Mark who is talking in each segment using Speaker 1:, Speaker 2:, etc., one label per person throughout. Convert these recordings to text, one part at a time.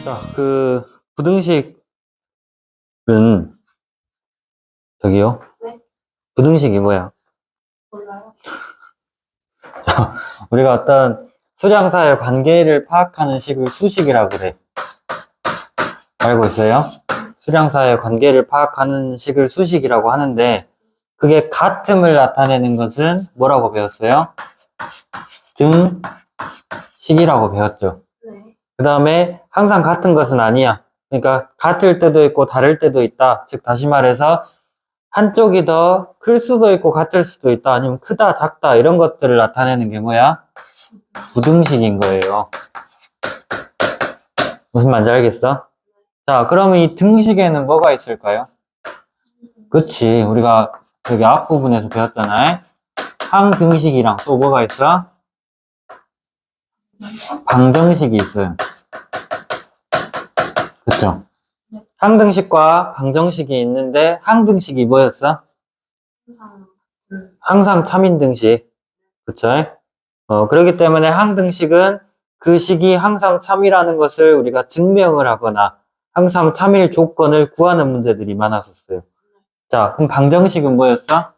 Speaker 1: 자, 그 부등식은 저기요.
Speaker 2: 네?
Speaker 1: 부등식이 뭐야?
Speaker 2: 몰라요.
Speaker 1: 우리가 어떤 수량사의 관계를 파악하는 식을 수식이라고 그래. 알고 있어요? 수량사의 관계를 파악하는 식을 수식이라고 하는데 그게 같음을 나타내는 것은 뭐라고 배웠어요? 등식이라고 배웠죠.
Speaker 2: 네.
Speaker 1: 그 다음에 항상 같은 것은 아니야. 그러니까 같을 때도 있고 다를 때도 있다. 즉 다시 말해서 한쪽이 더 클 수도 있고 같을 수도 있다. 아니면 크다, 작다 이런 것들을 나타내는 게 뭐야? 부등식인 거예요. 무슨 말인지 알겠어? 자, 그러면 이 등식에는 뭐가 있을까요? 그치. 우리가 여기 앞부분에서 배웠잖아요. 항등식이랑 또 뭐가 있어? 방정식이 있어요. 그쵸? 항등식과 방정식이 있는데 항등식이 뭐였어?
Speaker 2: 항상
Speaker 1: 항상 참인등식. 그쵸? 그렇기 때문에 항등식은 그 식이 항상 참이라는 것을 우리가 증명을 하거나 항상 참일 조건을 구하는 문제들이 많았었어요. 자, 그럼 방정식은 뭐였어?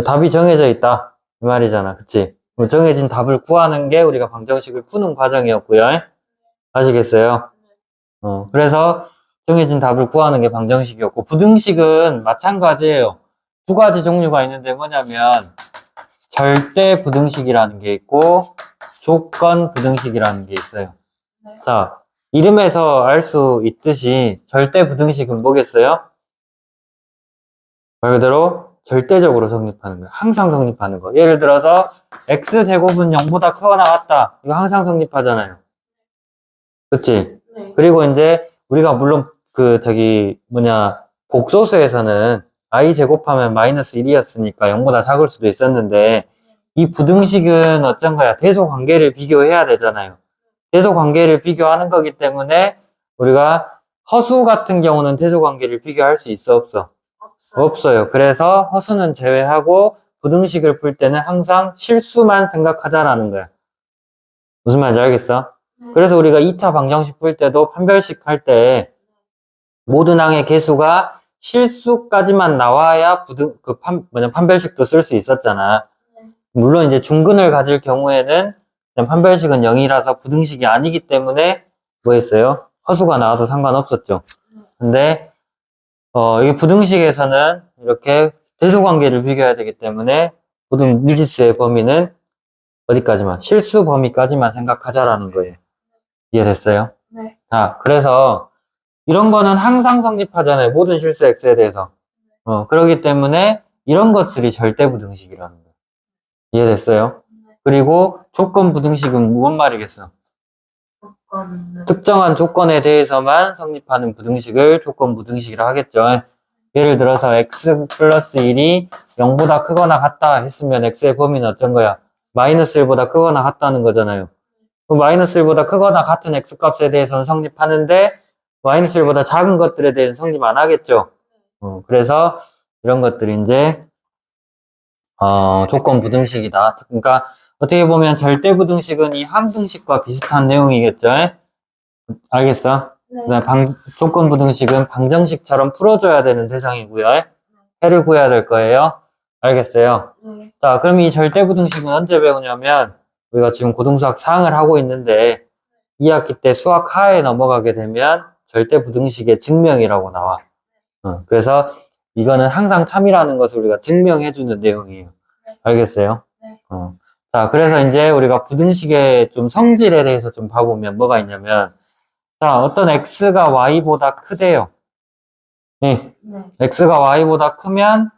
Speaker 1: 답이 정해져 있다. 이 말이잖아. 그치? 정해진 답을 구하는 게 우리가 방정식을 푸는 과정이었고요. 아시겠어요? 그래서 정해진 답을 구하는 게 방정식이었고, 부등식은 마찬가지예요. 두 가지 종류가 있는데 뭐냐면, 절대 부등식이라는 게 있고, 조건 부등식이라는 게 있어요.
Speaker 2: 네.
Speaker 1: 자, 이름에서 알 수 있듯이 절대 부등식은 뭐겠어요? 말 그대로 절대적으로 성립하는 거예요. 항상 성립하는 거. 예를 들어서 x제곱은 0보다 크거나 같다. 이거 항상 성립하잖아요. 그치?
Speaker 2: 네.
Speaker 1: 그리고 이제 우리가 물론 복소수에서는 i 제곱하면 마이너스 1이었으니까 0보다 작을 수도 있었는데 이 부등식은 어쩐 거야? 대소 관계를 비교해야 되잖아요. 대소 관계를 비교하는 거기 때문에 우리가 허수 같은 경우는 대소 관계를 비교할 수 있어, 없어?
Speaker 2: 없어요.
Speaker 1: 없어요. 그래서 허수는 제외하고 부등식을 풀 때는 항상 실수만 생각하자라는 거야. 무슨 말인지 알겠어?
Speaker 2: 네.
Speaker 1: 그래서 우리가 2차 방정식 풀 때도 판별식 할 때 모든 항의 개수가 실수까지만 나와야 판별식도 쓸 수 있었잖아.
Speaker 2: 네.
Speaker 1: 물론 이제 중근을 가질 경우에는 그냥 판별식은 0이라서 부등식이 아니기 때문에 뭐 했어요? 허수가 나와도 상관없었죠. 근데 이게 부등식에서는 이렇게 대소관계를 비교해야 되기 때문에 모든 미지수의 범위는 어디까지만, 실수 범위까지만 생각하자라는 거예요. 이해됐어요?
Speaker 2: 네.
Speaker 1: 자, 그래서 이런 거는 항상 성립하잖아요. 모든 실수 x에 대해서. 그렇기 때문에 이런 것들이 절대 부등식이라는 거예요. 이해됐어요? 그리고 조건 부등식은 무슨 말이겠어?
Speaker 2: 조건은
Speaker 1: 특정한 조건에 대해서만 성립하는 부등식을 조건 부등식이라 하겠죠. 예를 들어서 x 플러스 1이 0보다 크거나 같다 했으면 x의 범위는 어쩐 거야? 마이너스 1보다 크거나 같다는 거잖아요. 그럼 마이너스 1보다 크거나 같은 x 값에 대해서는 성립하는데 마이너스 1보다 작은 것들에 대해서는 성립 안 하겠죠. 그래서 이런 것들이 이제 조건 부등식이다. 그러니까 어떻게 보면 절대 부등식은 이 항등식과 비슷한 내용이겠죠. 알겠어?
Speaker 2: 네.
Speaker 1: 그다음에 조건 부등식은 방정식처럼 풀어줘야 되는 대상이고요. 해를 구해야 될 거예요. 알겠어요?
Speaker 2: 네.
Speaker 1: 자, 그럼 이 절대 부등식은 언제 배우냐면 우리가 지금 고등수학 4학을 하고 있는데 2학기 때 수학 하에 넘어가게 되면 절대 부등식의 증명이라고 나와. 그래서 이거는 항상 참이라는 것을 우리가 증명해주는 내용이에요. 알겠어요?
Speaker 2: 네.
Speaker 1: 자, 그래서 이제 우리가 부등식의 좀 성질에 대해서 좀 봐보면 뭐가 있냐면 자, 어떤 x가 y보다 크대요. 네.
Speaker 2: 네.
Speaker 1: x가 y보다 크면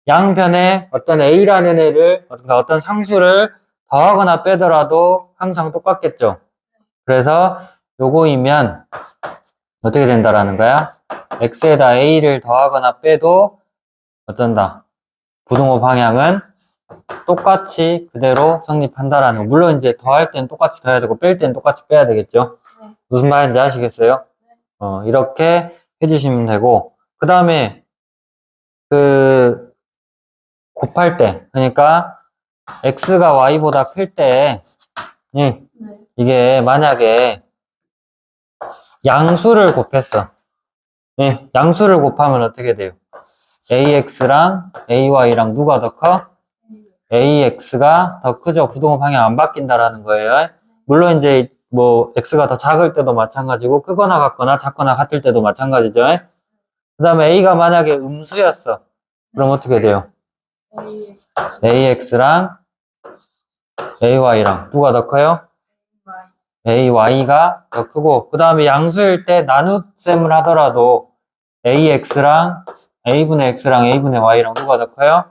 Speaker 1: 양변에 어떤 a라는 애를, 그러니까 어떤 상수를 더하거나 빼더라도 항상 똑같겠죠. 그래서 요거이면 어떻게 된다라는 거야? x에다 a를 더하거나 빼도 어쩐다. 부등호 방향은 똑같이 그대로 성립한다라는 거. 물론 이제 더할 때는 똑같이 더해야 되고 뺄 때는 똑같이 빼야 되겠죠.
Speaker 2: 네.
Speaker 1: 무슨 말인지 아시겠어요? 이렇게 해주시면 되고, 그 다음에, 곱할 때, 그러니까, x가 y보다 클 때,
Speaker 2: 네.
Speaker 1: 이게 만약에 양수를 곱했어. 예, 양수를 곱하면 어떻게 돼요? AX랑 AY랑 누가 더 커? AX가 더 크죠. 부등호 방향 안 바뀐다라는 거예요. 물론 이제 뭐 X가 더 작을 때도 마찬가지고 크거나 같거나 작거나 같을 때도 마찬가지죠. 그 다음에 A가 만약에 음수였어. 그럼 어떻게 돼요? AX랑 AY랑 누가 더 커요? AY가 더 크고, 그 다음에 양수일 때 나눗셈을 하더라도 AX랑 A분의 X랑 A분의 Y랑 누가 더 커요?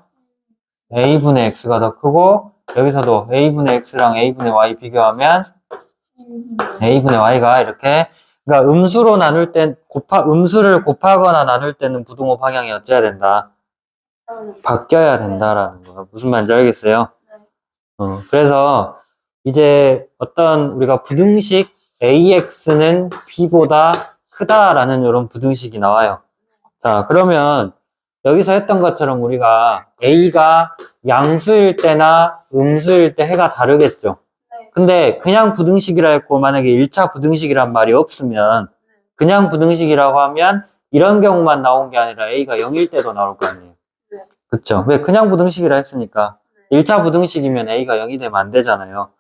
Speaker 1: A분의 X가 더 크고, 여기서도 A분의 X랑 A분의 Y 비교하면 A분의 Y가 이렇게, 그러니까 음수로 나눌 땐 음수를 곱하거나 나눌 때는 부등호 방향이 어째야 된다? 바뀌어야 된다라는 거. 무슨 말인지 알겠어요? 그래서 이제 어떤 우리가 부등식 AX는 B보다 크다라는 이런 부등식이 나와요. 자, 그러면 여기서 했던 것처럼 우리가 A가 양수일 때나 음수일 때 해가 다르겠죠. 근데 그냥 부등식이라 했고 만약에 1차 부등식이란 말이 없으면 그냥 부등식이라고 하면 이런 경우만 나온 게 아니라 A가 0일 때도 나올 거 아니에요. 그쵸? 왜? 그냥 부등식이라 했으니까 1차 부등식이면 A가 0이 되면 안 되잖아요.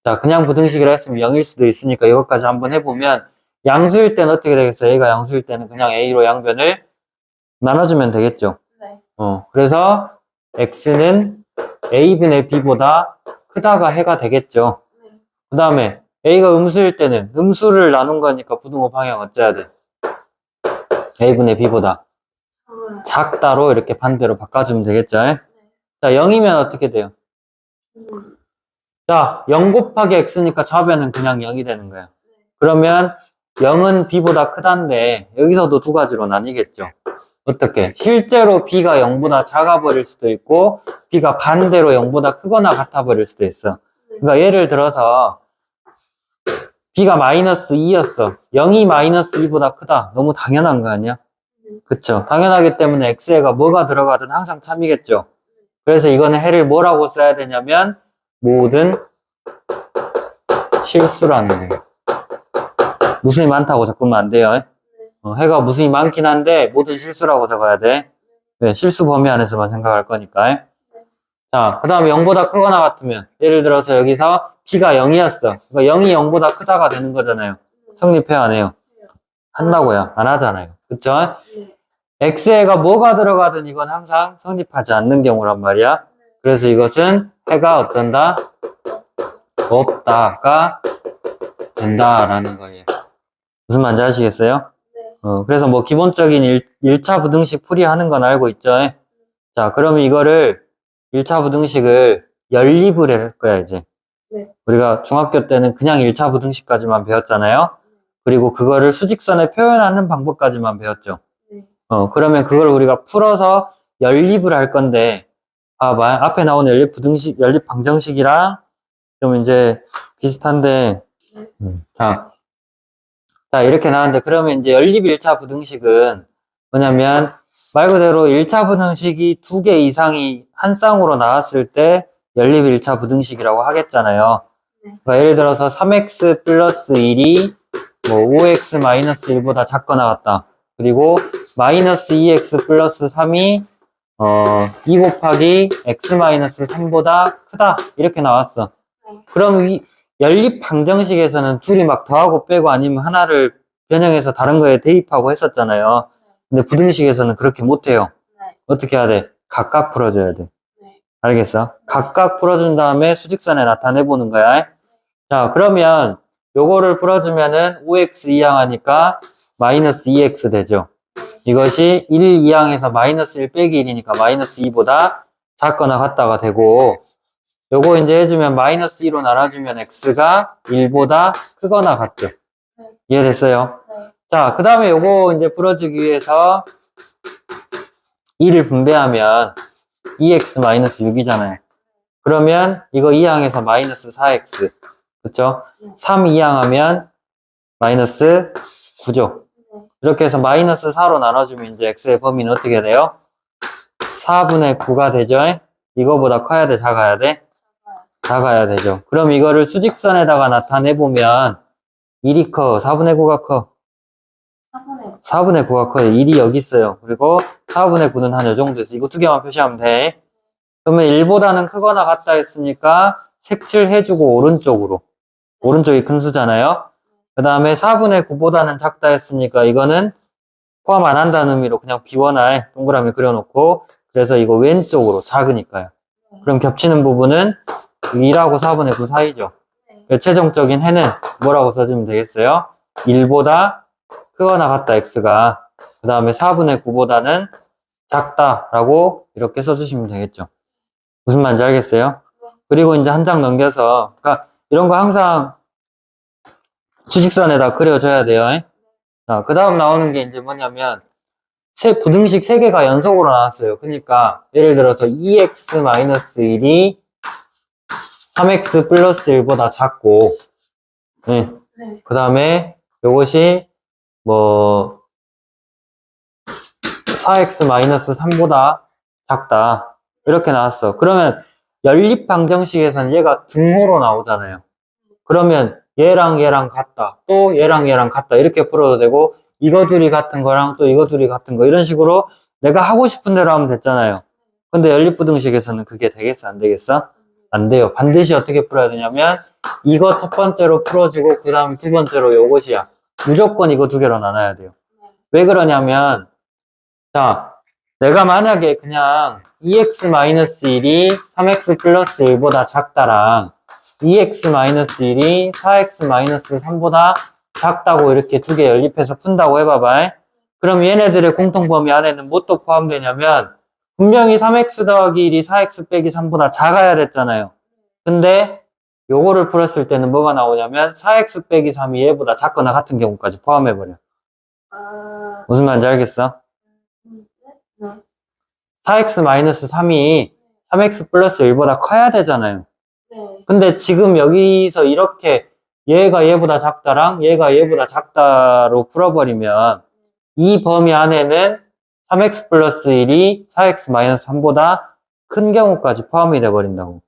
Speaker 1: 자, 그냥 부등식이라 했으면 0일 수도 있으니까 이것까지 한번 해보면 양수일 때는 어떻게 되겠어요? A가 양수일 때는 그냥 A로 양변을 나눠주면 되겠죠. 그래서 X는 A분의 B보다 크다가 해가 되겠죠. 그 다음에 A가 음수일 때는 음수를 나눈 거니까 부등호 방향 어째야 돼? A분의 B보다 작다로 이렇게 반대로 바꿔주면 되겠죠. 자, 0이면 어떻게 돼요? 자, 0 곱하기 X니까 좌변은 그냥 0이 되는 거예요. 그러면 0은 B보다 크다인데 여기서도 두 가지로 나뉘겠죠. 어떻게? 실제로 B가 0보다 작아 버릴 수도 있고 B가 반대로 0보다 크거나 같아 버릴 수도 있어. 그러니까 예를 들어서 B가 마이너스 2였어. 0이 마이너스 2보다 크다. 너무 당연한 거 아니야? 그쵸? 당연하기 때문에 X에가 뭐가 들어가든 항상 참이겠죠. 그래서 이거는 해를 뭐라고 써야 되냐면 모든 실수라는 거예요. 무수히 많다고 적으면 안 돼요. 해가 무수히 많긴 한데 모든 실수라고 적어야 돼. 네, 실수 범위 안에서만 생각할 거니까. 자, 그 다음에 0보다 크거나 같으면 예를 들어서 여기서 B가 0이었어. 그러니까 0이 0보다 크다가 되는 거잖아요. 성립해야 안 해요? 한다고요? 안 하잖아요. 그쵸? X에가 뭐가 들어가든 이건 항상 성립하지 않는 경우란 말이야. 그래서 이것은 해가 어쩐다? 없다가 된다라는 거예요. 무슨 말인지 아시겠어요? 그래서 뭐 기본적인 1차 부등식 풀이하는 건 알고 있죠? 자, 그러면 이거를 1차 부등식을 연립을 할 거야, 이제. 우리가 중학교 때는 그냥 1차 부등식까지만 배웠잖아요. 그리고 그거를 수직선에 표현하는 방법까지만 배웠죠. 그러면 그걸 우리가 풀어서 연립을 할 건데, 앞에 나온 연립 부등식, 연립 방정식이랑 좀 이제 비슷한데, 자, 이렇게 나왔는데, 그러면 이제 연립 1차 부등식은 뭐냐면, 말 그대로 1차 부등식이 2개 이상이 한 쌍으로 나왔을 때 연립 1차 부등식이라고 하겠잖아요. 그러니까 예를 들어서 3x 플러스 1이 뭐 5x 마이너스 1보다 작거나 같다. 그리고 마이너스 2x 플러스 3이 2 곱하기 x 마이너스 3보다 크다. 이렇게 나왔어. 그럼 이 연립 방정식에서는 둘이 막 더하고 빼고 아니면 하나를 변형해서 다른 거에 대입하고 했었잖아요. 근데 부등식에서는 그렇게 못해요. 어떻게 해야 돼? 각각 풀어줘야 돼. 알겠어? 각각 풀어준 다음에 수직선에 나타내보는 거야. 자, 그러면 요거를 풀어주면은 5x 이항하니까 마이너스 2x 되죠. 이것이 1 이항에서 마이너스 1 빼기 1이니까 마이너스 2보다 작거나 같다가 되고, 요거 이제 해주면 마이너스 2로 나눠주면 x가 1보다 크거나 같죠. 이해됐어요? 자, 그 다음에 요거 이제 풀어주기 위해서 2를 분배하면 2x 마이너스 6이잖아요. 그러면 이거 2항에서 마이너스 4x. 그쵸? 3 2항하면 마이너스 9죠. 이렇게 해서 마이너스 4로 나눠주면 이제 x의 범위는 어떻게 돼요? 4분의 9가 되죠? 이거보다 커야 돼, 작아야 돼? 작아야 되죠. 그럼 이거를 수직선에다가 나타내보면 1이 커, 4분의 9가 커.
Speaker 2: 4분의
Speaker 1: 4분의 9가 커요. 1이 여기 있어요. 그리고 4분의 9는 한 요 정도 있어. 이거 두 개만 표시하면 돼. 그러면 1보다는 크거나 같다 했으니까 색칠해주고 오른쪽으로. 오른쪽이 큰 수잖아요. 그 다음에 4분의 9보다는 작다 했으니까 이거는 포함 안 한다는 의미로 그냥 비워놔. 동그라미 그려놓고. 그래서 이거 왼쪽으로 작으니까요. 그럼 겹치는 부분은 1하고 4분의 9 사이죠.
Speaker 2: 네.
Speaker 1: 최종적인 해는 뭐라고 써주면 되겠어요? 1보다 크거나 같다 x가. 그 다음에 4분의 9보다는 작다라고 이렇게 써주시면 되겠죠. 무슨 말인지 알겠어요? 그리고 이제 한 장 넘겨서, 그러니까 이런 거 항상 주식선에다 그려줘야 돼요. 자, 그 다음 나오는 게 이제 뭐냐면, 부등식 3개가 연속으로 나왔어요. 그러니까, 예를 들어서 2x-1이 3x 플러스 1보다 작고, 네.
Speaker 2: 네.
Speaker 1: 그 다음에 요것이 뭐, 4x-3보다 작다. 이렇게 나왔어. 그러면 연립방정식에서는 얘가 등호로 나오잖아요. 그러면 얘랑 얘랑 같다. 또 얘랑 얘랑 같다. 이렇게 풀어도 되고, 이거 둘이 같은 거랑 또 이거 둘이 같은 거. 이런 식으로 내가 하고 싶은 대로 하면 됐잖아요. 근데 연립부등식에서는 그게 되겠어? 안 되겠어? 안 돼요. 반드시 어떻게 풀어야 되냐면, 이거 첫 번째로 풀어주고, 그 다음 두 번째로 요것이야. 무조건 이거 두 개로 나눠야 돼요. 왜 그러냐면, 자, 내가 만약에 그냥 2x-1이 3x 플러스 1보다 작다랑 2x-1이 4x-3보다 작다고 이렇게 두 개 연립해서 푼다고 해봐봐. 그럼 얘네들의 공통범위 안에는 뭐 또 포함되냐면 분명히 3x 더하기 1이 4x 빼기 3보다 작아야 됐잖아요. 근데 요거를 풀었을 때는 뭐가 나오냐면 4x 빼기 3이 얘보다 작거나 같은 경우까지 포함해버려.
Speaker 2: 아,
Speaker 1: 무슨 말인지 알겠어?
Speaker 2: 네.
Speaker 1: 4x-3이 3x 플러스 1보다 커야 되잖아요.
Speaker 2: 네.
Speaker 1: 근데 지금 여기서 이렇게 얘가 얘보다 작다랑 얘가 얘보다 작다로 풀어버리면 이 범위 안에는 3x 플러스 1이 4x-3보다 큰 경우까지 포함이 돼버린다고.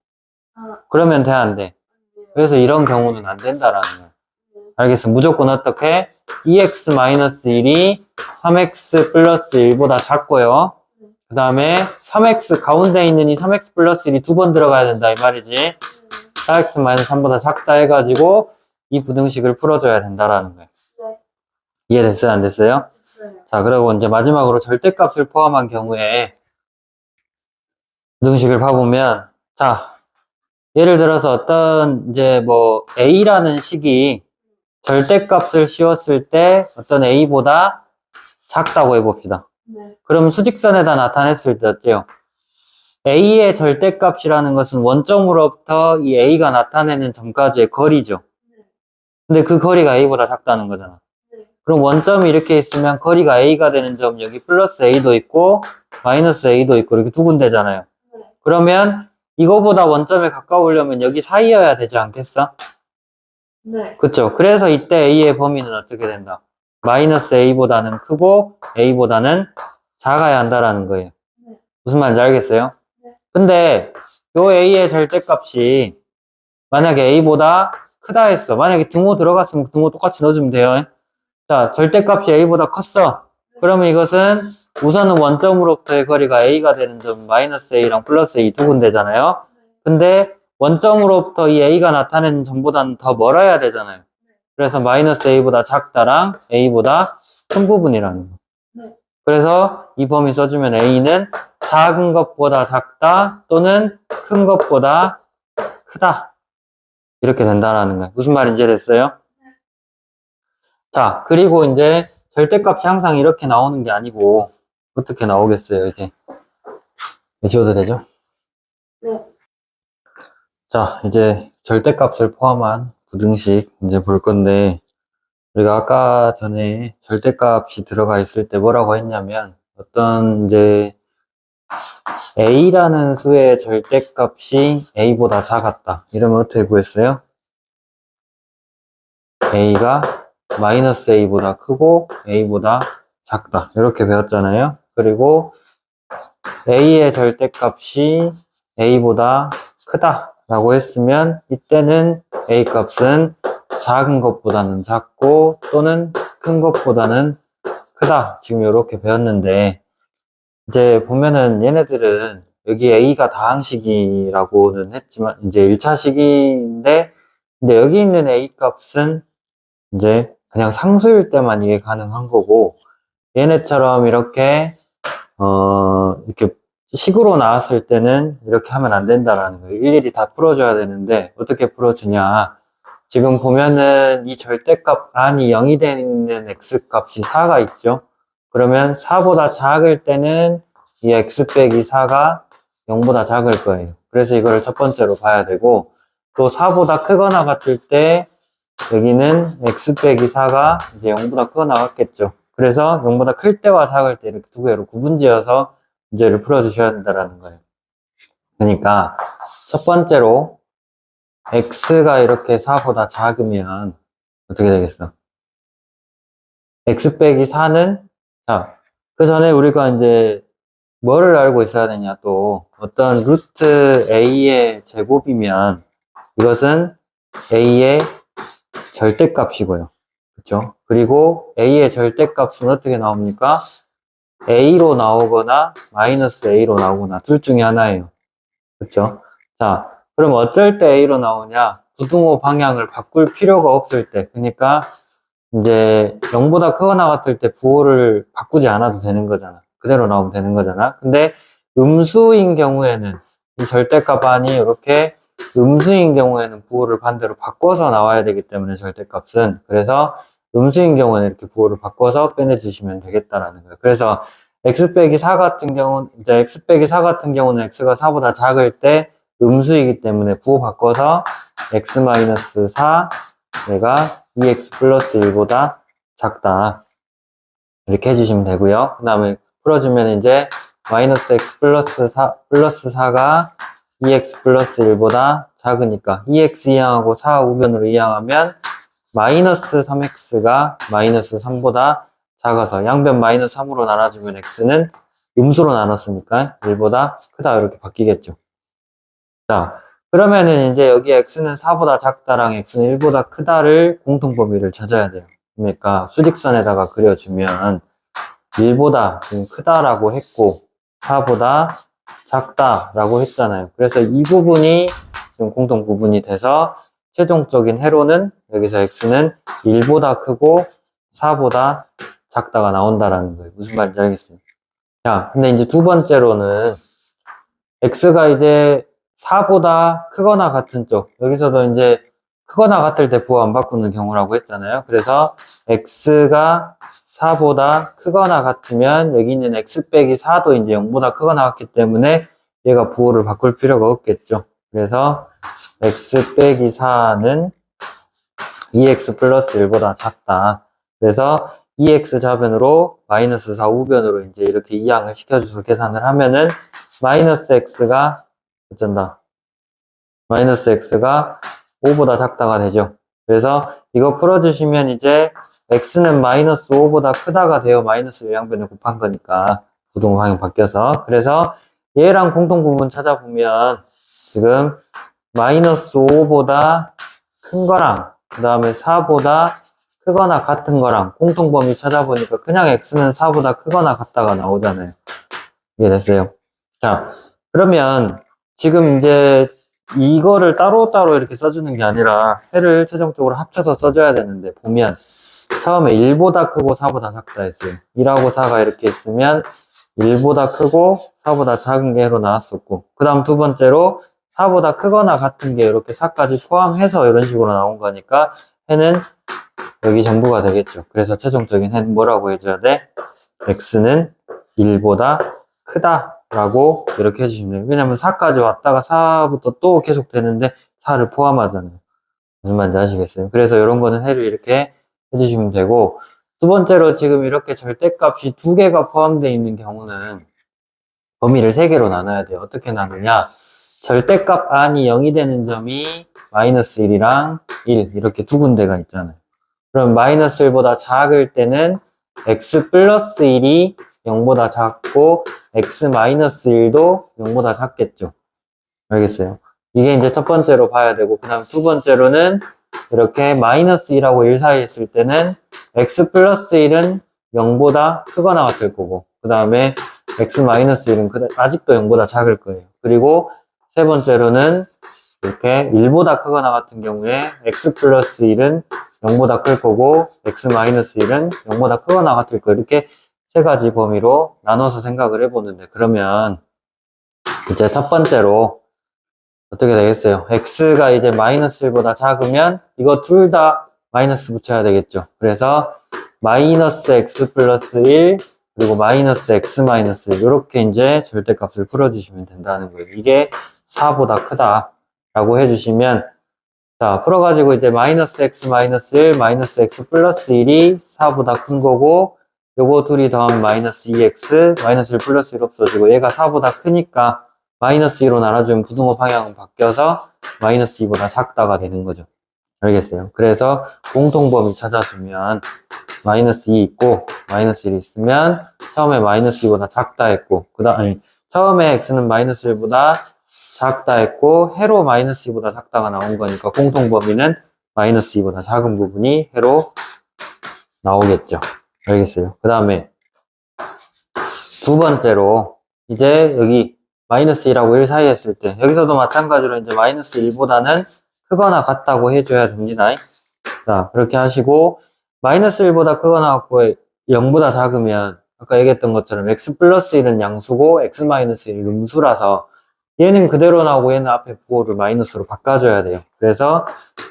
Speaker 2: 아,
Speaker 1: 그러면 돼, 안 돼? 그래서 이런 경우는 안 된다라는 거야. 알겠어. 무조건 어떻게? 2x-1이 3x 플러스 1보다 작고요. 그 다음에 3x 가운데 있는 이 3x 플러스 1이 두 번 들어가야 된다 이 말이지. 4x-3보다 작다 해가지고 이 부등식을 풀어줘야 된다라는 거예요.
Speaker 2: 네.
Speaker 1: 이해됐어요? 안 됐어요?
Speaker 2: 됐어요.
Speaker 1: 자, 그리고 이제 마지막으로 절대값을 포함한 경우에 부등식을 봐보면, 자, 예를 들어서 어떤 이제 뭐 a라는 식이 절대값을 씌웠을 때 어떤 a보다 작다고 해봅시다.
Speaker 2: 네.
Speaker 1: 그럼 수직선에다 나타냈을 때 어때요? a의 절대값이라는 것은 원점으로부터 이 a가 나타내는 점까지의 거리죠. 근데 그 거리가 a보다 작다는 거잖아.
Speaker 2: 네.
Speaker 1: 그럼 원점이 이렇게 있으면 거리가 a가 되는 점 여기 플러스 a도 있고 마이너스 a도 있고 이렇게 두 군데잖아요.
Speaker 2: 네.
Speaker 1: 그러면 이거보다 원점에 가까우려면 여기 사이여야 되지 않겠어?
Speaker 2: 네.
Speaker 1: 그쵸? 그래서 이때 a의 범위는 어떻게 된다? 마이너스 a보다는 크고 a보다는 작아야 한다라는 거예요.
Speaker 2: 네.
Speaker 1: 무슨 말인지 알겠어요?
Speaker 2: 네.
Speaker 1: 근데 요 a의 절대값이 만약에 a보다 크다 했어. 만약에 등호 들어갔으면 등호 똑같이 넣어주면 돼요. 자, 절대값이 a보다 컸어. 그러면 이것은 우선은 원점으로부터의 거리가 a가 되는 점 마이너스 a랑 플러스 a 두 군데잖아요. 근데 원점으로부터 이 a가 나타내는 점보다는 더 멀어야 되잖아요. 그래서 마이너스 a보다 작다랑 a보다 큰 부분이라는 거.
Speaker 2: 네.
Speaker 1: 그래서 이 범위 써주면 a는 작은 것보다 작다 또는 큰 것보다 크다. 이렇게 된다라는 거예요. 무슨 말인지 이해됐어요? 자, 그리고 이제 절대값이 항상 이렇게 나오는 게 아니고 어떻게 나오겠어요, 이제. 지워도 되죠?
Speaker 2: 네.
Speaker 1: 자, 이제 절대값을 포함한 부등식 이제 볼 건데 우리가 아까 전에 절대값이 들어가 있을 때 뭐라고 했냐면 어떤 이제 a라는 수의 절대값이 a보다 작았다. 이러면 어떻게 구했어요? a가 마이너스 a보다 크고 a보다 작다. 이렇게 배웠잖아요. 그리고 a의 절대값이 a보다 크다 라고 했으면 이때는 a 값은 작은 것보다는 작고 또는 큰 것보다는 크다. 지금 이렇게 배웠는데 이제 보면은 얘네들은 여기 A가 다항식이라고는 했지만 이제 1차식인데 근데 여기 있는 A 값은 이제 그냥 상수일 때만 이게 가능한 거고 얘네처럼 이렇게 이렇게 식으로 나왔을 때는 이렇게 하면 안 된다라는 거예요. 일일이 다 풀어줘야 되는데 어떻게 풀어주냐. 지금 보면은 이 절대값 안이 0이 되는 x값이 4가 있죠. 그러면 4보다 작을 때는 이 x 빼기 4가 0보다 작을 거예요. 그래서 이거를 첫 번째로 봐야 되고 또 4보다 크거나 같을 때 여기는 x 빼기 4가 이제 0보다 크거나 같겠죠. 그래서 0보다 클 때와 작을 때 이렇게 두 개로 구분지어서 문제를 풀어주셔야 된다는 거예요. 그러니까 첫 번째로 x가 이렇게 4보다 작으면 어떻게 되겠어? x 빼기 4는 자, 그 전에 우리가 이제 뭐를 알고 있어야 되냐 또 어떤 루트 a의 제곱이면 이것은 a의 절대값이고요. 그렇죠? 그리고 a의 절대값은 어떻게 나옵니까? a로 나오거나 마이너스 a로 나오거나 둘 중에 하나예요. 그렇죠? 자, 그럼 어쩔 때 a로 나오냐? 부등호 방향을 바꿀 필요가 없을 때, 그러니까 이제 0보다 크거나 같을 때 부호를 바꾸지 않아도 되는 거잖아. 그대로 나오면 되는 거잖아. 근데 음수인 경우에는 이 절대값 안이 이렇게 음수인 경우에는 부호를 반대로 바꿔서 나와야 되기 때문에 절대값은 그래서 음수인 경우에는 이렇게 부호를 바꿔서 빼내주시면 되겠다라는 거예요. 그래서 x 빼기 4 같은 경우는 이제 x 빼기 4 같은 경우는 x가 4보다 작을 때 음수이기 때문에 부호 바꿔서 x 마이너스 4 얘가 2x 플러스 1보다 작다. 이렇게 해주시면 되고요. 그 다음에 풀어주면 이제 마이너스 x 플러스 4가 2x 플러스 1보다 작으니까 2x 이항하고 4 우변으로 이항하면 마이너스 3x가 마이너스 3보다 작아서 양변 마이너스 3으로 나눠주면 x는 음수로 나눴으니까 1보다 크다 이렇게 바뀌겠죠. 자, 그러면은 이제 여기 x는 4보다 작다랑 x는 1보다 크다를 공통범위를 찾아야 돼요. 그러니까 수직선에다가 그려주면 1보다 지금 크다라고 했고 4보다 작다라고 했잖아요. 그래서 이 부분이 지금 공통 부분이 돼서 최종적인 해로는 여기서 x는 1보다 크고 4보다 작다가 나온다라는 거예요. 무슨 말인지 알겠습니다. 자, 근데 이제 두 번째로는 x가 이제 4보다 크거나 같은 쪽, 여기서도 이제 크거나 같을 때 부호 안 바꾸는 경우라고 했잖아요. 그래서 x가 4보다 크거나 같으면 여기 있는 x 빼기 4도 이제 0보다 크거나 같기 때문에 얘가 부호를 바꿀 필요가 없겠죠. 그래서 x 빼기 4는 2x 플러스 1보다 작다. 그래서 2x 좌변으로 마이너스 4 우변으로 이제 이렇게 이항을 시켜줘서 계산을 하면은 마이너스 x가 어쩐다. 마이너스 x가 5보다 작다가 되죠. 그래서 이거 풀어주시면 이제 x는 마이너스 5보다 크다가 되어 마이너스 요양변을 곱한 거니까 부동 방향 바뀌어서 그래서 얘랑 공통 부분 찾아보면 지금 마이너스 5보다 큰 거랑 그 다음에 4보다 크거나 같은 거랑 공통 범위 찾아보니까 그냥 x는 4보다 크거나 같다가 나오잖아요. 이해됐어요? 자, 그러면 지금 이제 이거를 따로따로 이렇게 써주는 게 아니라 해를 최종적으로 합쳐서 써줘야 되는데 보면 처음에 1보다 크고 4보다 작다 했어요. 1하고 4가 이렇게 있으면 1보다 크고 4보다 작은 게 해로 나왔었고 그 다음 두 번째로 4보다 크거나 같은 게 이렇게 4까지 포함해서 이런 식으로 나온 거니까 해는 여기 전부가 되겠죠. 그래서 최종적인 해는 뭐라고 해줘야 돼? x는 1보다 크다 라고 이렇게 해주시면 돼요. 왜냐면 4까지 왔다가 4부터 또 계속 되는데 4를 포함하잖아요. 무슨 말인지 아시겠어요? 그래서 이런 거는 해를 이렇게 해주시면 되고 두 번째로 지금 이렇게 절대값이 두 개가 포함되어 있는 경우는 범위를 세 개로 나눠야 돼요. 어떻게 나누냐? 절대값 안이 0이 되는 점이 마이너스 1이랑 1 이렇게 두 군데가 있잖아요. 그럼 마이너스 1보다 작을 때는 x 플러스 1이 0보다 작고 x 마이너스 1도 0보다 작겠죠. 알겠어요? 이게 이제 첫 번째로 봐야 되고 그 다음 두 번째로는 이렇게 마이너스 1하고 1 사이에 있을 때는 x 플러스 1은 0보다 크거나 같을 거고, 그 다음에 x 마이너스 1은 아직도 0보다 작을 거예요. 그리고 세 번째로는 이렇게 1보다 크거나 같은 경우에 x 플러스 1은 0보다 클 거고, x 마이너스 1은 0보다 크거나 같을 거예요. 이렇게 세 가지 범위로 나눠서 생각을 해보는데, 그러면 이제 첫 번째로 어떻게 되겠어요? x가 이제 마이너스 1보다 작으면 이거 둘 다 마이너스 붙여야 되겠죠. 그래서 마이너스 x 플러스 1 그리고 마이너스 x 마이너스 1 이렇게 이제 절대값을 풀어주시면 된다는 거예요. 이게 4보다 크다 라고 해주시면, 자, 풀어가지고 이제 마이너스 x 마이너스 1 마이너스 x 플러스 1이 4보다 큰 거고, 요거 둘이 더하면 마이너스 2x 마이너스 1 플러스 1 없어지고, 얘가 4보다 크니까 마이너스 2로 나눠주면 부등호 방향은 바뀌어서 마이너스 2보다 작다가 되는 거죠. 알겠어요? 그래서 공통범위 찾아주면 마이너스 2 있고 마이너스 1 있으면 처음에 마이너스 2보다 작다 했고, 처음에 x는 마이너스 1보다 작다 했고 해로 마이너스 2보다 작다가 나온 거니까 공통범위는 마이너스 2보다 작은 부분이 해로 나오겠죠. 알겠어요? 그 다음에 두 번째로 이제 여기 마이너스 1하고 1 사이에 있을 때 여기서도 마찬가지로 이제 마이너스 1보다는 크거나 같다고 해줘야 됩니다. 자, 그렇게 하시고 마이너스 1보다 크거나 같고 0보다 작으면 아까 얘기했던 것처럼 x 플러스 1은 양수고 x 마이너스 1은 음수라서 얘는 그대로 나오고 얘는 앞에 부호를 마이너스로 바꿔줘야 돼요. 그래서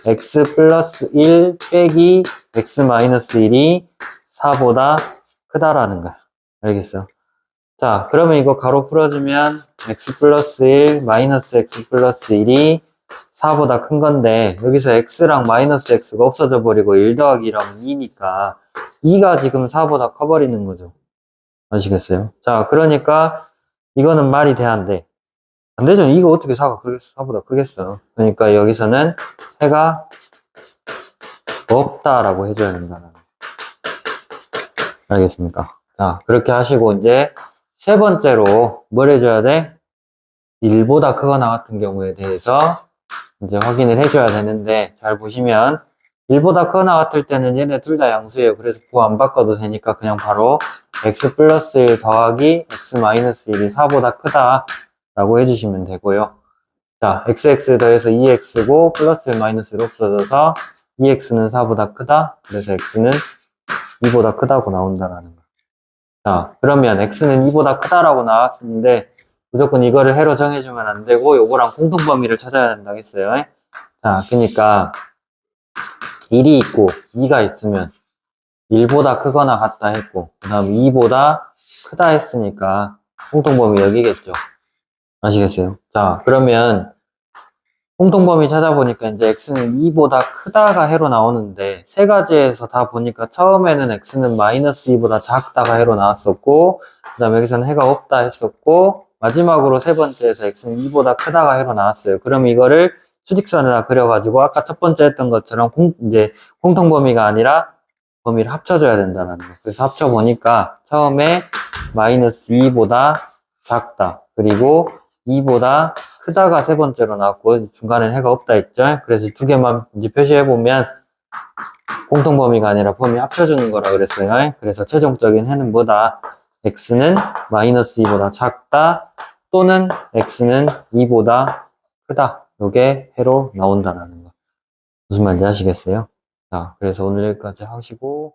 Speaker 1: x 플러스 1 빼기 x 마이너스 1이 4보다 크다라는 거야. 알겠어요? 자, 그러면 이거 가로 풀어주면 x 플러스 1 마이너스 x 플러스 1이 4보다 큰 건데, 여기서 x랑 마이너스 x가 없어져 버리고 1 더하기 1하면 2니까 2가 지금 4보다 커버리는 거죠. 아시겠어요? 자, 그러니까 이거는 말이 돼, 안 돼? 안 되죠? 이거 어떻게 4보다 크겠어? 그러니까 여기서는 해가 없다라고 해줘야 된다는 거. 알겠습니까? 자, 그렇게 하시고 이제 세 번째로 뭘 해줘야 돼? 1보다 크거나 같은 경우에 대해서 이제 확인을 해줘야 되는데, 잘 보시면 1보다 크거나 같을 때는 얘네 둘 다 양수예요. 그래서 부호 안 바꿔도 되니까 그냥 바로 x 플러스 1 더하기 x 마이너스 1이 4보다 크다 라고 해주시면 되고요. 자, xx 더해서 2x고 플러스 1 마이너스 1 없어져서 2x는 4보다 크다. 그래서 x는 2보다 크다고 나온다라는 거. 자, 그러면 x는 2보다 크다라고 나왔는데 무조건 이거를 해로 정해주면 안 되고 요거랑 공통범위를 찾아야 된다고 했어요. 자, 그러니까 1이 있고 2가 있으면 1보다 크거나 같다 했고, 그 다음 2보다 크다 했으니까 공통범위 여기겠죠. 아시겠어요? 자, 그러면 공통범위 찾아보니까 이제 x는 2보다 크다가 해로 나오는데, 세 가지에서 다 보니까 처음에는 x는 마이너스 2보다 작다가 해로 나왔었고, 그 다음에 여기서는 해가 없다 했었고, 마지막으로 세 번째에서 x는 2보다 크다가 해로 나왔어요. 그럼 이거를 수직선에다 그려가지고 아까 첫 번째 했던 것처럼 이제 공통범위가 아니라 범위를 합쳐줘야 된다는 거. 그래서 합쳐보니까 처음에 마이너스 2보다 작다, 그리고 2보다 크다가 세 번째로 나왔고 중간에 해가 없다 했죠. 그래서 두 개만 이제 표시해보면 공통범위가 아니라 범위 합쳐주는 거라 그랬어요. 그래서 최종적인 해는 뭐다? x는 마이너스 2보다 작다 또는 x는 2보다 크다. 요게 해로 나온다라는 거. 무슨 말인지 아시겠어요? 자, 그래서 오늘 여기까지 하시고